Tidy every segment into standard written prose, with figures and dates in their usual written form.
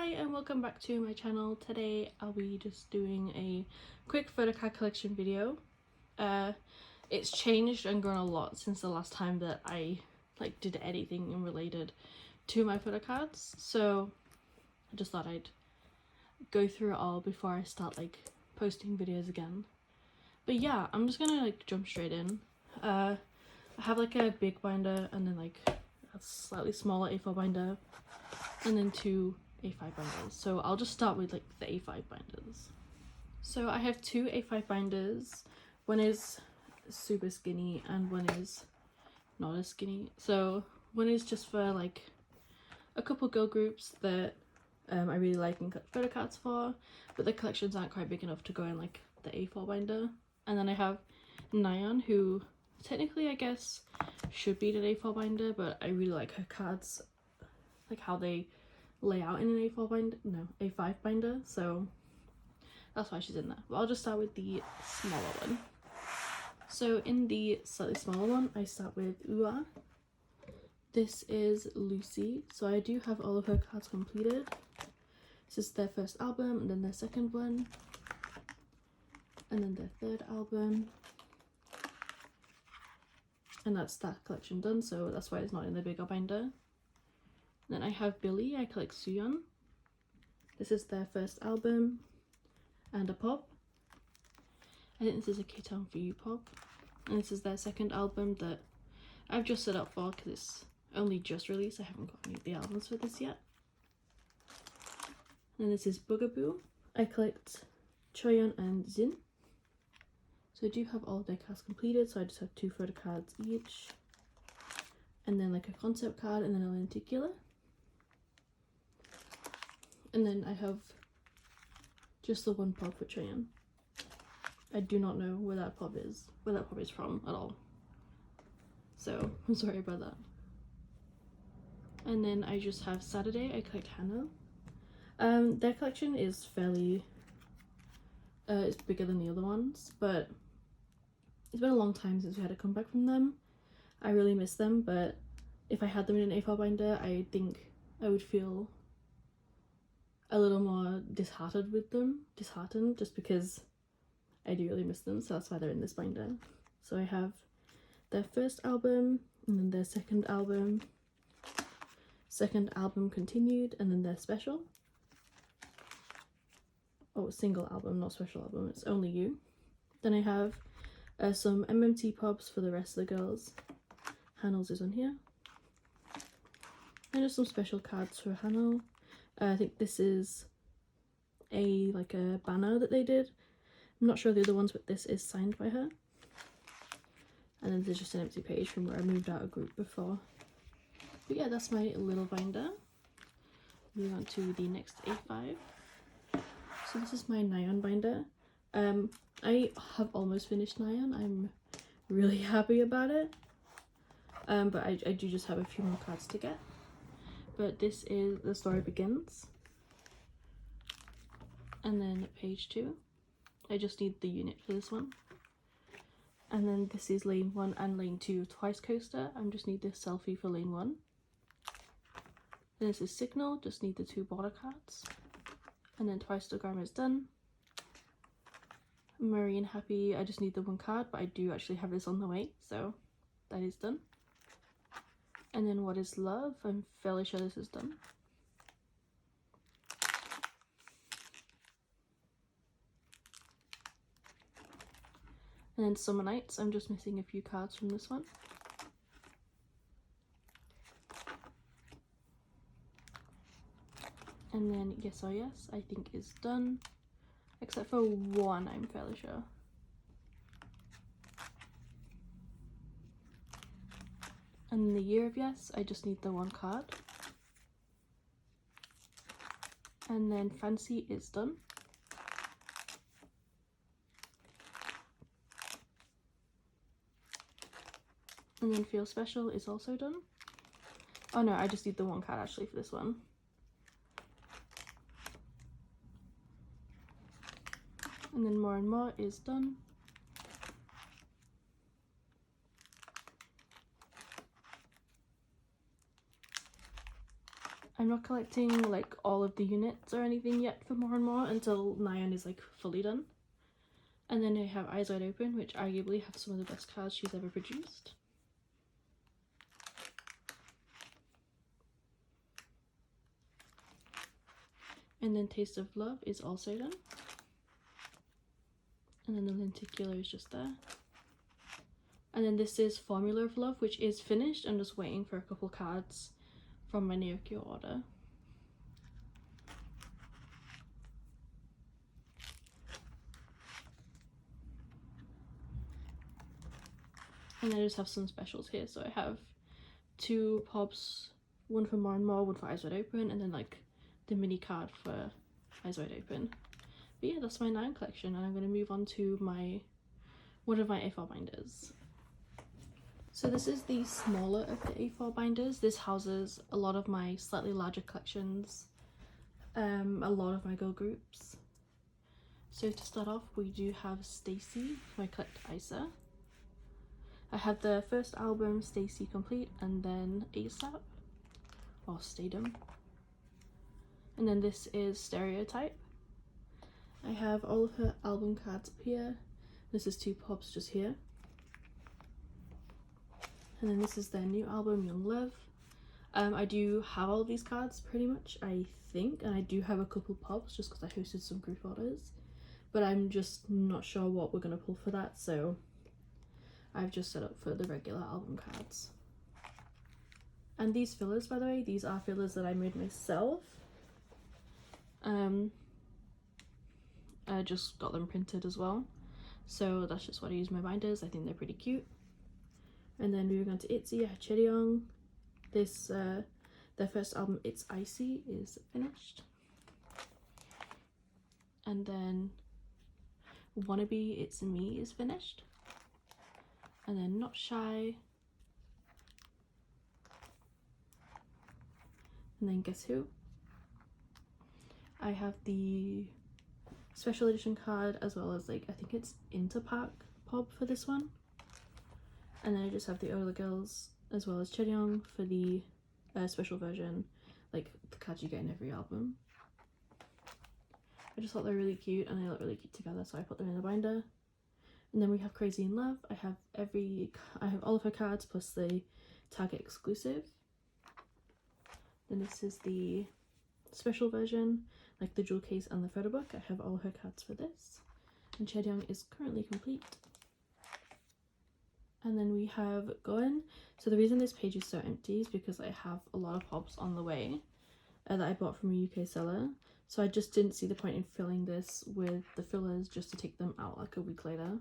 Hi and welcome back to my channel. Today I'll be just doing a quick photocard collection video. It's changed and grown a lot since the last time that I did anything related to my photocards, so I just thought I'd go through it all before I start posting videos again. But yeah, I'm just gonna jump straight in. I have a big binder and then a slightly smaller A4 binder and then two A5 binders. So I'll just start with the A5 binders. So I have two A5 binders. One is super skinny and one is not as skinny. So one is just for a couple girl groups that I really like and cut photocards for, but the collections aren't quite big enough to go in the A4 binder. And then I have Nyan, who technically I guess should be an A4 binder, but I really like her cards, how they lay out in an A5 binder, so that's why she's in there. But I'll just start with the smaller one. So in the slightly smaller one, I start with Ua. This is Lucy. So I do have all of her cards completed. This is their first album, and then their second one, and then their third album. And that's that collection done, so that's why it's not in the bigger binder. Then I have Billlie. I collect Suyeon. This is their first album and a pop. I think this is a K-Town for You pop. And this is their second album that I've just set up for because it's only just released. I haven't got any of the albums for this yet. And this is Bugaboo. I collect Choyeon and Jin. So I do have all of their cards completed, so I just have two photo cards each. And then a concept card and then a lenticular. And then I have just the one pop for Choyeon. I do not know where that pop is from at all. So I'm sorry about that. And then I just have Saturday. I collect Hannah. Their collection is fairly it's bigger than the other ones, but it's been a long time since we had a comeback from them. I really miss them, but if I had them in an A4 binder, I think I would feel a little more disheartened with them. Disheartened, just because I do really miss them, so that's why they're in this binder. So I have their first album, and then their second album continued, and then their special. Oh, single album, not special album, it's Only You. Then I have some MMT pops for the rest of the girls. Hanel's is on here. And just some special cards for Hanel. I think this is a banner that they did. I'm not sure the other ones, but this is signed by her. And then there's just an empty page from where I moved out a group before. But yeah, that's my little binder. Move on to the next A5. So this is my Nyan binder. I have almost finished Nyan. I'm really happy about it. But I do just have a few more cards to get. But this is The Story Begins. And then page 2. I just need the unit for this one. And then this is lane 1 and lane 2 twice coaster. I just need this selfie for lane 1. Then this is Signal, just need the two border cards. And then twice the grammar is done. Murray and Happy, I just need the one card, but I do actually have this on the way, so that is done. And then What is Love? I'm fairly sure this is done. And then Summer Nights, I'm just missing a few cards from this one. And then Yes or Yes, I think is done. Except for one, I'm fairly sure. And The Year of Yes, I just need the one card. And then Fancy is done. And then Feel Special is also done. Oh no, I just need the one card actually for this one. And then More and More is done. I'm not collecting like all of the units or anything yet for more and more until 9 is like fully done. And then I have Eyes Wide Open, which arguably have some of the best cards she's ever produced. And then Taste of Love is also done. And then the lenticular is just there. And then this is Formula of Love, which is finished. I'm just waiting for a couple cards from my Neokyo order. And I just have some specials here. So I have 2 pops, one for More and More, one for Eyes Wide Open, and then like the mini card for Eyes Wide Open. But yeah, that's my 9 collection, and I'm going to move on to one of my A4 binders. So this is the smaller of the A4 binders. This houses a lot of my slightly larger collections, a lot of my girl groups. So to start off, we do have stayc, who I collect Isa. I have the first album, stayc Complete, and then ASAP, or Stadum. And then this is Stereotype. I have all of her album cards up here. This is 2 pops just here. And then this is their new album, Young Love. I do have all of these cards pretty much, I think, and I do have a couple pops just because I hosted some group orders. But I'm just not sure what we're going to pull for that, so I've just set up for the regular album cards. And these fillers, by the way, these are fillers that I made myself. I just got them printed as well, so that's just what I use my binders. I think they're pretty cute. And then moving on to Itzy, I have Cheryong. This their first album, It's Icy, is finished. And then Wannabe, It's Me is finished. And then Not Shy. And then Guess Who. I have the special edition card as well as like, I think it's Interpack pop for this one. And then I just have the Ola Girls as well as Cheryong for the special version, like the cards you get in every album. I just thought they were really cute and they look really cute together, so I put them in the binder. And then we have Crazy in Love. I have all of her cards plus the Target exclusive. Then this is the special version, like the jewel case and the photo book. I have all her cards for this. And Cheryong is currently complete. And then we have Goen. So the reason this page is so empty is because I have a lot of pops on the way that I bought from a UK seller. So I just didn't see the point in filling this with the fillers just to take them out like a week later.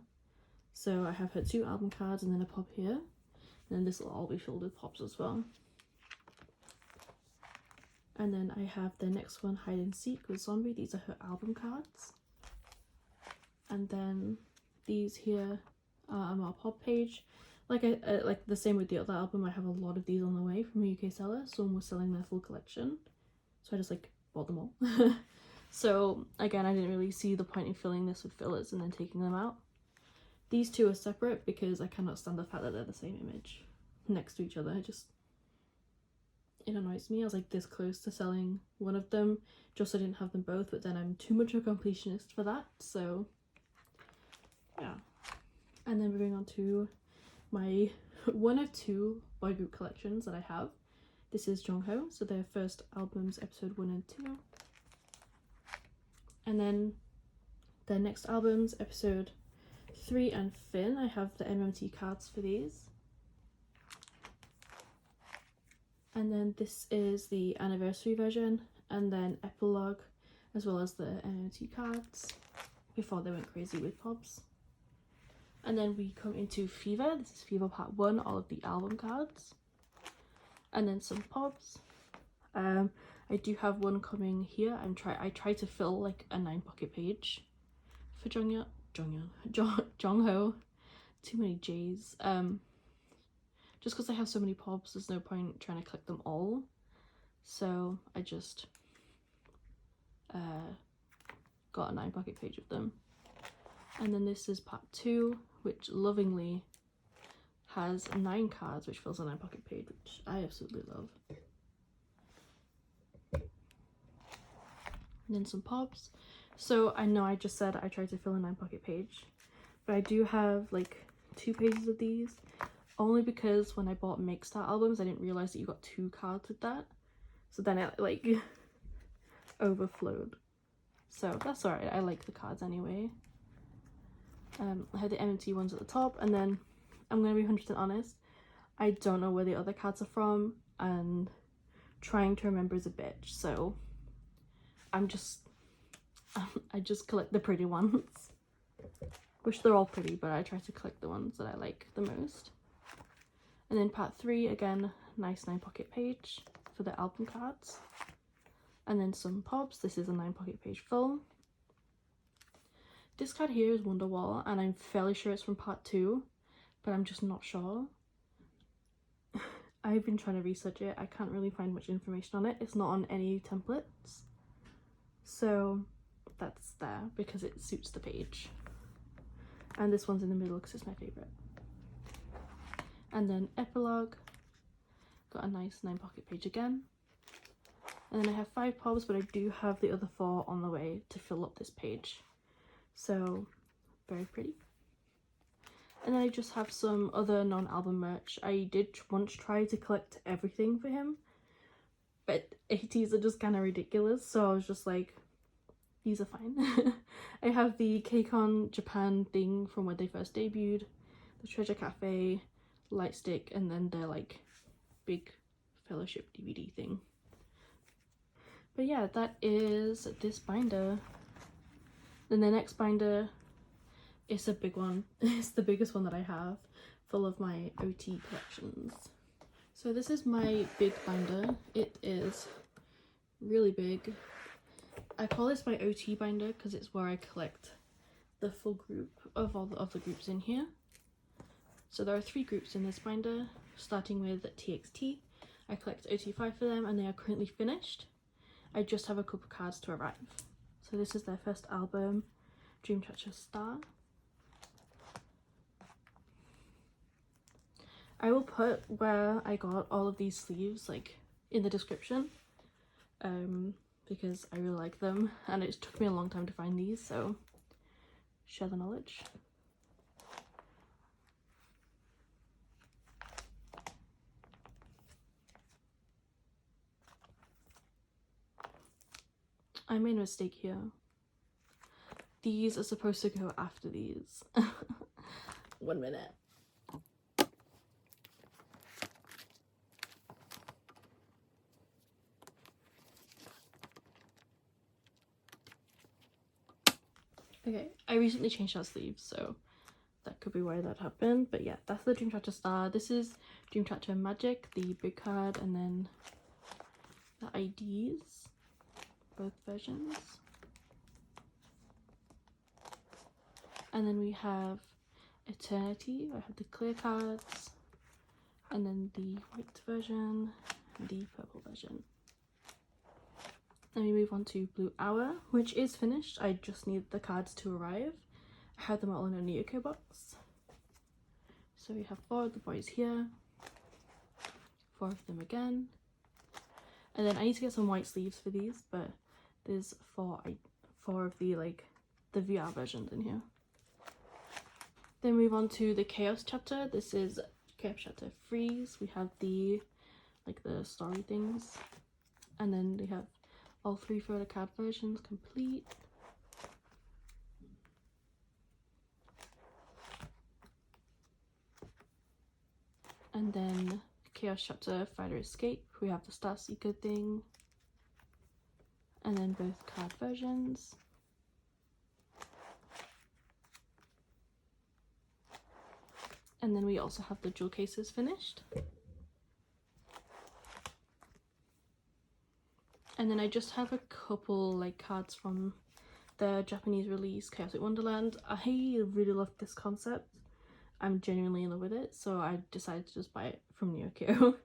So I have her 2 album cards and then a pop here. And then this will all be filled with pops as well. And then I have the next one, Hide and Seek with Zombie. These are her album cards. And then these here are a more pop page. Like the same with the other album, I have a lot of these on the way from a UK seller. Someone was selling their full collection, so I just like bought them all. So again, I didn't really see the point in filling this with fillers and then taking them out. These 2 are separate because I cannot stand the fact that they're the same image next to each other. It annoys me. I was like this close to selling one of them just so I didn't have them both, but then I'm too much of a completionist for that, so yeah. And then moving on to my one of 2 boy group collections that I have. This is Jongho, so their first albums, episode 1 and 2. And then their next albums, episode 3 and Finn. I have the MMT cards for these. And then this is the anniversary version, and then epilogue, as well as the MMT cards before they went crazy with pops. And then we come into Fever. This is Fever Part 1, all of the album cards. And then some pops. I do have one coming here. I try to fill like a 9 pocket page for Jongho. Too many J's. Just because I have so many pops, there's no point trying to collect them all. So I just got a 9 pocket page of them. And then this is part 2, which lovingly has 9 cards, which fills a 9 pocket page, which I absolutely love. and then some pops. So I know I just said I tried to fill a 9-pocket page, but I do have like 2 pages of these, only because when I bought mixed art albums I didn't realize that you got 2 cards with that, so then it like overflowed. So that's alright, I like the cards anyway. I had the M&T ones at the top, and then I'm gonna be 100% honest, I don't know where the other cards are from, and trying to remember is a bitch, so I just collect the pretty ones, which they're all pretty, but I try to collect the ones that I like the most. And then part 3, again, nice 9-pocket page for the album cards, and then some pops. This is a 9-pocket page full. This card here is Wonderwall, and I'm fairly sure it's from part 2, but I'm just not sure. I've been trying to research it, I can't really find much information on it. It's not on any templates, so that's there because it suits the page. And this one's in the middle because it's my favourite. And then epilogue, got a nice 9-pocket page again. And then I have 5 pops, but I do have the other 4 on the way to fill up this page. So, very pretty. And then I just have some other non-album merch. I did once try to collect everything for him, but ot9s are just kind of ridiculous, so I was just like, these are fine. I have the kp1er Japan thing from when they first debuted, the Treasure Cafe, light stick, and then their like big fellowship DVD thing. But yeah, that is this binder. Then the next binder, it's a big one. It's the biggest one that I have, full of my OT collections. So this is my big binder. It is really big. I call this my OT binder because it's where I collect the full group of all the other groups in here. So there are 3 groups in this binder, starting with TXT. I collect ot5 for them and they are currently finished. I just have a couple cards to arrive. So this is their first album, Dreamcatcher Star. I will put where I got all of these sleeves like in the description, because I really like them and it took me a long time to find these, so share the knowledge. I made a mistake here. These are supposed to go after these. 1 minute. Okay, I recently changed out sleeves, so that could be why that happened. But yeah, that's the Dreamcatcher Star. This is Dreamcatcher Magic, the big card, and then the IDs, both versions. And then we have Eternity. I have the clear cards, and then the white version, and the purple version. Then we move on to Blue Hour, which is finished. I just need the cards to arrive. I have them all in a Neoko box. So we have 4 of the boys here, 4 of them again. And then I need to get some white sleeves for these, but there's 4 of the like the VR versions in here. Then move on to the Chaos chapter. This is Chaos chapter Freeze. We have the like the story things, and then we have all 3 photocard versions complete. And then Chaos chapter Fighter Escape. We have the Star Seeker thing, and then both card versions. And then we also have the jewel cases finished. And then I just have a couple like cards from the Japanese release Chaotic Wonderland. I really love this concept. I'm genuinely in love with it, so I decided to just buy it from Neoko.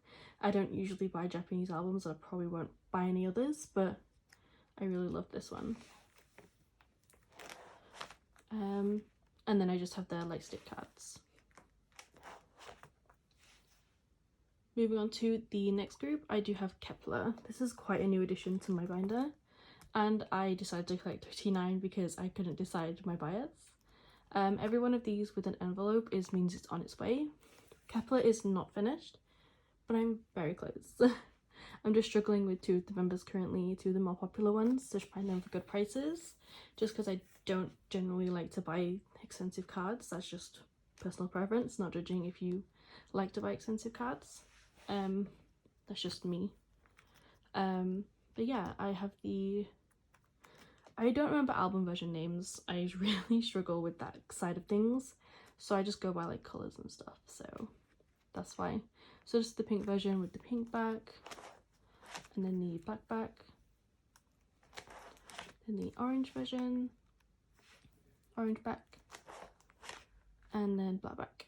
I don't usually buy Japanese albums, I probably won't buy any others, but I really love this one. And then I just have the light stick cards. Moving on to the next group, I do have kep1er. This is quite a new addition to my binder. and I decided to collect ot9 because I couldn't decide my bias. Every one of these with an envelope means it's on its way. Kep1er is not finished, but I'm very close. I'm just struggling with two of the members currently, two of the more popular ones, to find them for good prices, just because I don't generally like to buy expensive cards. That's just personal preference, not judging if you like to buy expensive cards. That's just me. But yeah, I have I don't remember album version names. I really struggle with that side of things, so I just go by like colours and stuff, so that's why. So just the pink version with the pink back, and then the black back, then the orange version, orange back, and then black back,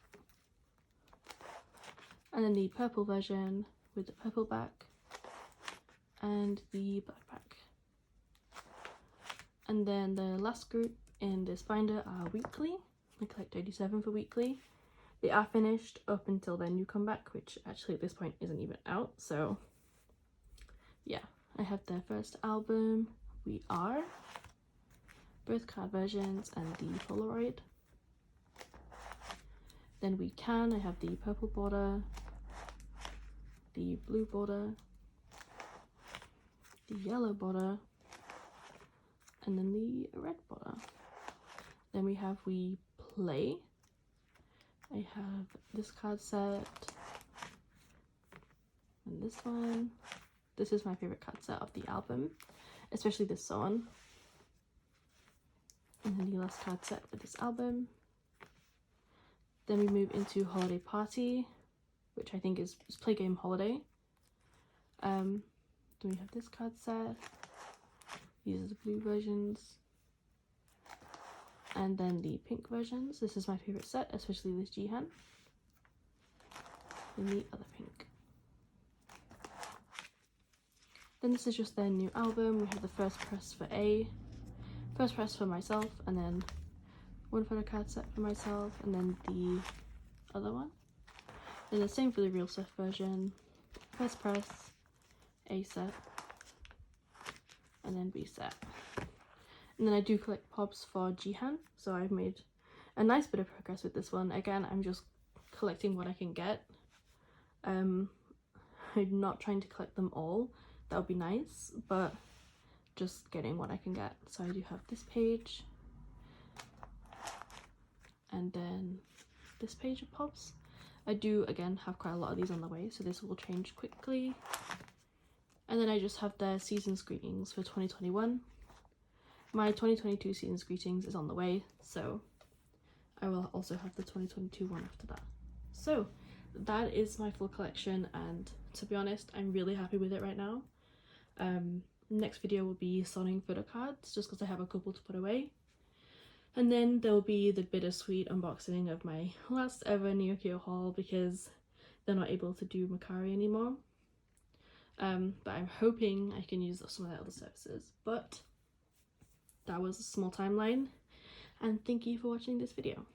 and then the purple version with the purple back and the black back. And then the last group in this binder are weekly. I collect 87 for weekly. They are finished up until their new comeback, which actually at this point isn't even out, so yeah. I have their first album, We Are, both card versions, and the Polaroid. Then We Can, I have the purple border, the blue border, the yellow border, and then the red border. Then we have We Play. I have this card set and this one. This is my favorite card set of the album, especially this song. And then the last card set for this album. Then we move into Holiday Party, which I think is Play Game Holiday. Then we have this card set. These are the blue versions. And then the pink versions. This is my favorite set, especially this Jihan. And the other pink. Then this is just their new album. We have the first press for A, first press for myself, and then one photo card set for myself, and then the other one. And the same for the Real Stuff version. First press, A set, and then B set. And then I do collect pops for Jihan, so I've made a nice bit of progress with this one. Again, I'm just collecting what I can get. I'm not trying to collect them all. That would be nice, but just getting what I can get. So I do have this page, and then this page of pops. I do again have quite a lot of these on the way, so this will change quickly. And then I just have their season's greetings for 2021. My 2022 season's greetings is on the way, so I will also have the 2022 one after that. So that is my full collection, and to be honest, I'm really happy with it right now. Next video will be sorting photo cards, just because I have a couple to put away. And then there will be the bittersweet unboxing of my last ever Neo Kyo haul, because they're not able to do Macari anymore. But I'm hoping I can use some of their other services. But that was a small timeline, and thank you for watching this video.